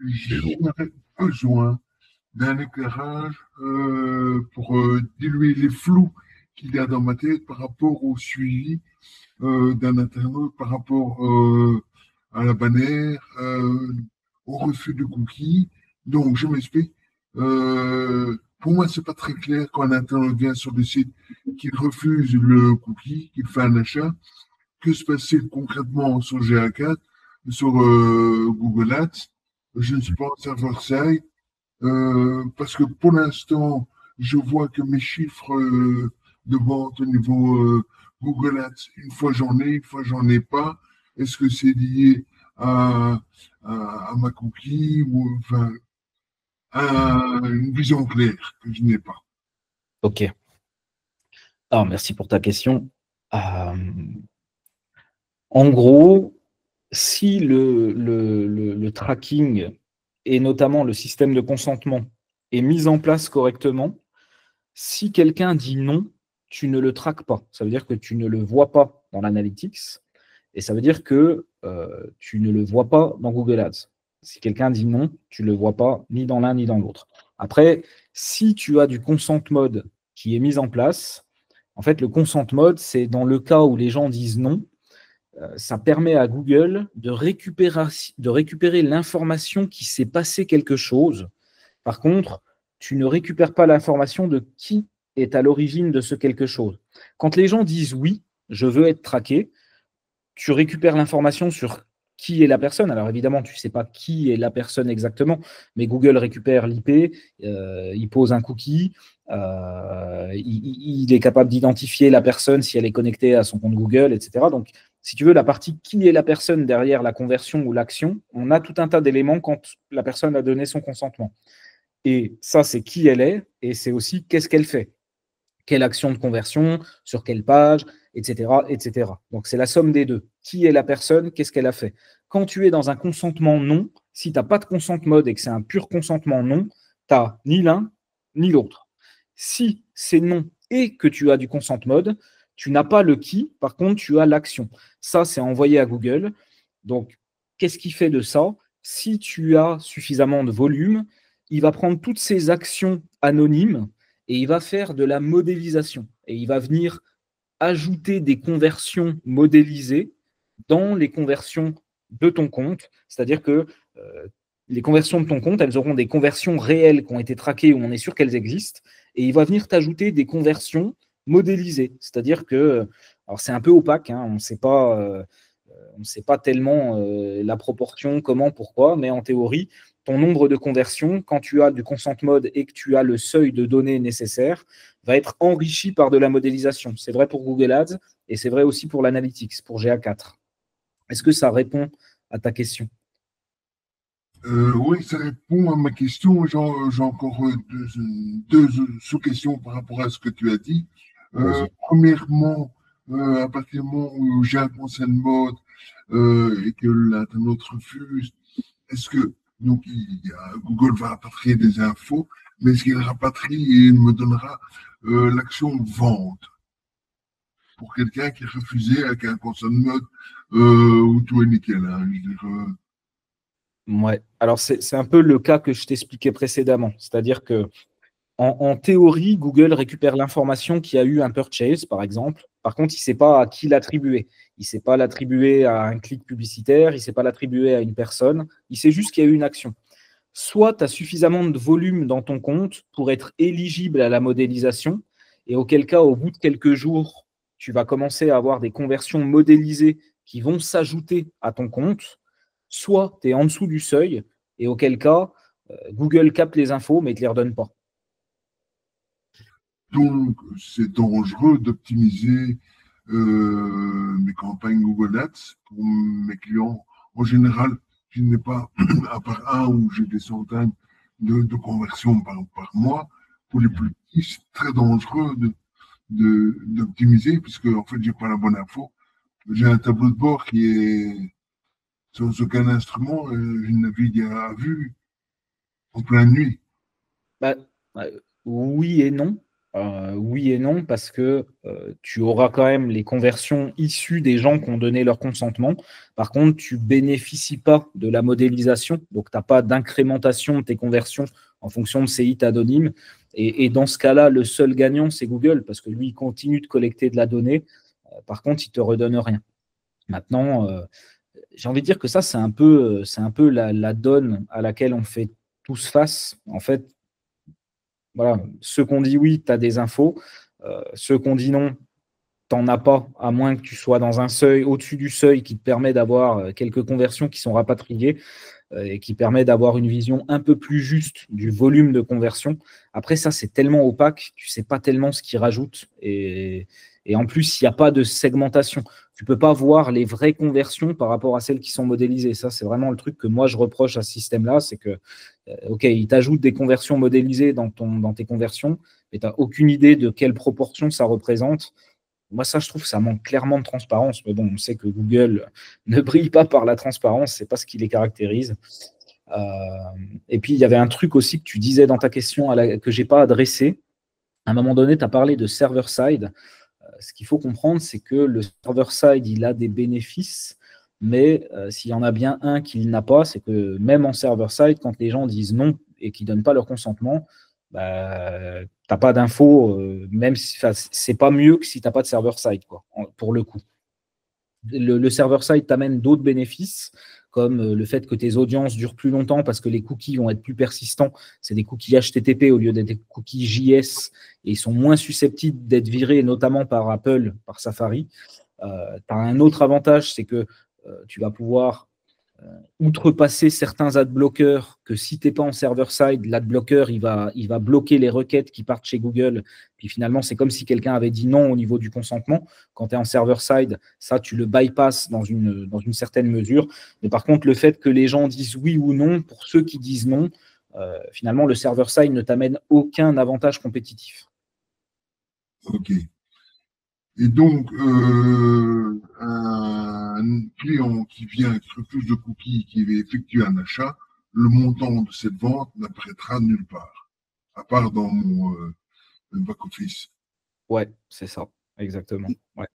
j'aurais besoin d'un éclairage pour diluer les flous qu'il y a dans ma tête par rapport au suivi d'un internaute, par rapport à la bannière, au refus de cookies. Donc, je m'explique. Pour moi, c'est pas très clair quand un internaute vient sur le site qu'il refuse le cookie, qu'il fait un achat. Que se passe-t-il concrètement sur GA4, sur Google Ads? Je ne suis pas un serveur side parce que pour l'instant, je vois que mes chiffres de vente au niveau Google Ads, une fois j'en ai, une fois j'en ai pas. Est-ce que c'est lié à ma cookie ou enfin, à une vision claire que je n'ai pas? Ok. Alors, merci pour ta question. Euh, En gros, si le tracking et notamment le système de consentement est mis en place correctement, si quelqu'un dit non, tu ne le traques pas. Ça veut dire que tu ne le vois pas dans l'analytics et ça veut dire que tu ne le vois pas dans Google Ads. Si quelqu'un dit non, tu ne le vois pas ni dans l'un ni dans l'autre. Après, si tu as du consent mode qui est mis en place, en fait, le consent mode, c'est dans le cas où les gens disent non, ça permet à Google de récupérer l'information qui s'est passé quelque chose. Par contre, tu ne récupères pas l'information de qui est à l'origine de ce quelque chose. Quand les gens disent oui, je veux être traqué, tu récupères l'information sur qui est la personne. Alors évidemment, tu ne sais pas qui est la personne exactement, mais Google récupère l'IP, il pose un cookie, il est capable d'identifier la personne si elle est connectée à son compte Google, etc. Donc, si tu veux, la partie qui est la personne derrière la conversion ou l'action, on a tout un tas d'éléments quand la personne a donné son consentement. Et ça, c'est qui elle est, et c'est aussi qu'est-ce qu'elle fait. Quelle action de conversion, sur quelle page, etc., etc. Donc, c'est la somme des deux. Qui est la personne, qu'est-ce qu'elle a fait. Quand tu es dans un consentement non, si tu n'as pas de consent mode et que c'est un pur consentement non, tu n'as ni l'un ni l'autre. Si c'est non et que tu as du consent mode, tu n'as pas le qui, par contre, tu as l'action. Ça, c'est envoyé à Google. Donc, qu'est-ce qui fait de ça? Si tu as suffisamment de volume, il va prendre toutes ces actions anonymes et il va faire de la modélisation. Et il va venir ajouter des conversions modélisées dans les conversions de ton compte. C'est-à-dire que les conversions de ton compte, elles auront des conversions réelles qui ont été traquées où on est sûr qu'elles existent. Et il va venir t'ajouter des conversions modélisées. C'est-à-dire que, alors c'est un peu opaque, hein, on ne sait pas tellement la proportion, comment, pourquoi, mais en théorie, ton nombre de conversions, quand tu as du consent mode et que tu as le seuil de données nécessaire, va être enrichi par de la modélisation. C'est vrai pour Google Ads et c'est vrai aussi pour l'analytics, pour GA4. Est-ce que ça répond à ta question? Oui, ça répond à ma question. J'ai encore deux sous-questions par rapport à ce que tu as dit. Vas-y. Premièrement, à partir du moment où j'ai un consent de mode et que l'internaute refuse, est-ce que donc Google va rapatrier des infos, mais est-ce qu'il rapatrie et il me donnera l'action vente pour quelqu'un qui est refusé avec un consent de mode où tout est nickel, hein, je veux dire, Ouais. Alors, c'est un peu le cas que je t'expliquais précédemment. C'est-à-dire que en théorie, Google récupère l'information qu'il y a eu un purchase, par exemple. Par contre, il ne sait pas à qui l'attribuer. Il ne sait pas l'attribuer à un clic publicitaire, il ne sait pas l'attribuer à une personne. Il sait juste qu'il y a eu une action. Soit tu as suffisamment de volume dans ton compte pour être éligible à la modélisation, et auquel cas, au bout de quelques jours, tu vas commencer à avoir des conversions modélisées qui vont s'ajouter à ton compte, soit tu es en dessous du seuil, et auquel cas, Google capte les infos, mais ne te les redonne pas. donc, c'est dangereux d'optimiser mes campagnes Google Ads pour mes clients. En général, je n'ai pas, à part un où j'ai des centaines de conversions par mois. Pour les plus petits, c'est très dangereux d'optimiser puisque, en fait, j'ai pas la bonne info. J'ai un tableau de bord qui est sans aucun instrument, je navigue à vue en pleine nuit. Bah, oui et non. Oui et non, parce que tu auras quand même les conversions issues des gens qui ont donné leur consentement. Par contre, tu bénéficies pas de la modélisation, donc tu n'as pas d'incrémentation de tes conversions en fonction de ces hits anonymes. Et dans ce cas-là, le seul gagnant, c'est Google, parce que lui, il continue de collecter de la donnée. Par contre, il ne te redonne rien. Maintenant, j'ai envie de dire que ça, c'est un peu la donne à laquelle on fait tous face. En fait, voilà, ceux qu'on dit oui, tu as des infos. Ceux qu'on dit non, tu n'en as pas, à moins que tu sois dans un seuil, au-dessus du seuil qui te permet d'avoir quelques conversions qui sont rapatriées et qui permet d'avoir une vision un peu plus juste du volume de conversion. Après, ça, c'est tellement opaque, tu ne sais pas tellement ce qu'ils rajoutent. Et en plus, il n'y a pas de segmentation. Tu ne peux pas voir les vraies conversions par rapport à celles qui sont modélisées. Ça, c'est vraiment le truc que moi, je reproche à ce système-là. C'est que, OK, il t'ajoute des conversions modélisées dans tes conversions, mais tu n'as aucune idée de quelle proportion ça représente. Moi, ça, je trouve que ça manque clairement de transparence. Mais bon, on sait que Google ne brille pas par la transparence, c'est pas ce qui les caractérise. Euh, et puis, il y avait un truc aussi que tu disais dans ta question que je n'ai pas adressé. À un moment donné, tu as parlé de server-side. Ce qu'il faut comprendre, c'est que le server-side, il a des bénéfices, mais s'il y en a bien un qu'il n'a pas, c'est que même en server-side, quand les gens disent non et qu'ils ne donnent pas leur consentement, bah, tu n'as pas d'infos, même si c'est pas mieux que si tu n'as pas de server-side, quoi, pour le coup. Le server-side t'amène d'autres bénéfices, comme le fait que tes audiences durent plus longtemps parce que les cookies vont être plus persistants. C'est des cookies HTTP au lieu d'être des cookies JS et ils sont moins susceptibles d'être virés, notamment par Apple, par Safari. Tu as un autre avantage, c'est que tu vas pouvoir outrepasser certains adblockers que si tu n'es pas en server-side, l'adblocker, il va bloquer les requêtes qui partent chez Google. Puis finalement, c'est comme si quelqu'un avait dit non au niveau du consentement. Quand tu es en server-side, ça, tu le bypasses dans une certaine mesure. Mais par contre, le fait que les gens disent oui ou non, pour ceux qui disent non, finalement, le server-side ne t'amène aucun avantage compétitif. OK. Et donc, un client qui vient avec plus de cookies, qui va effectuer un achat, le montant de cette vente n'apparaîtra nulle part, à part dans mon back-office. Ouais, c'est ça, exactement. Ouais.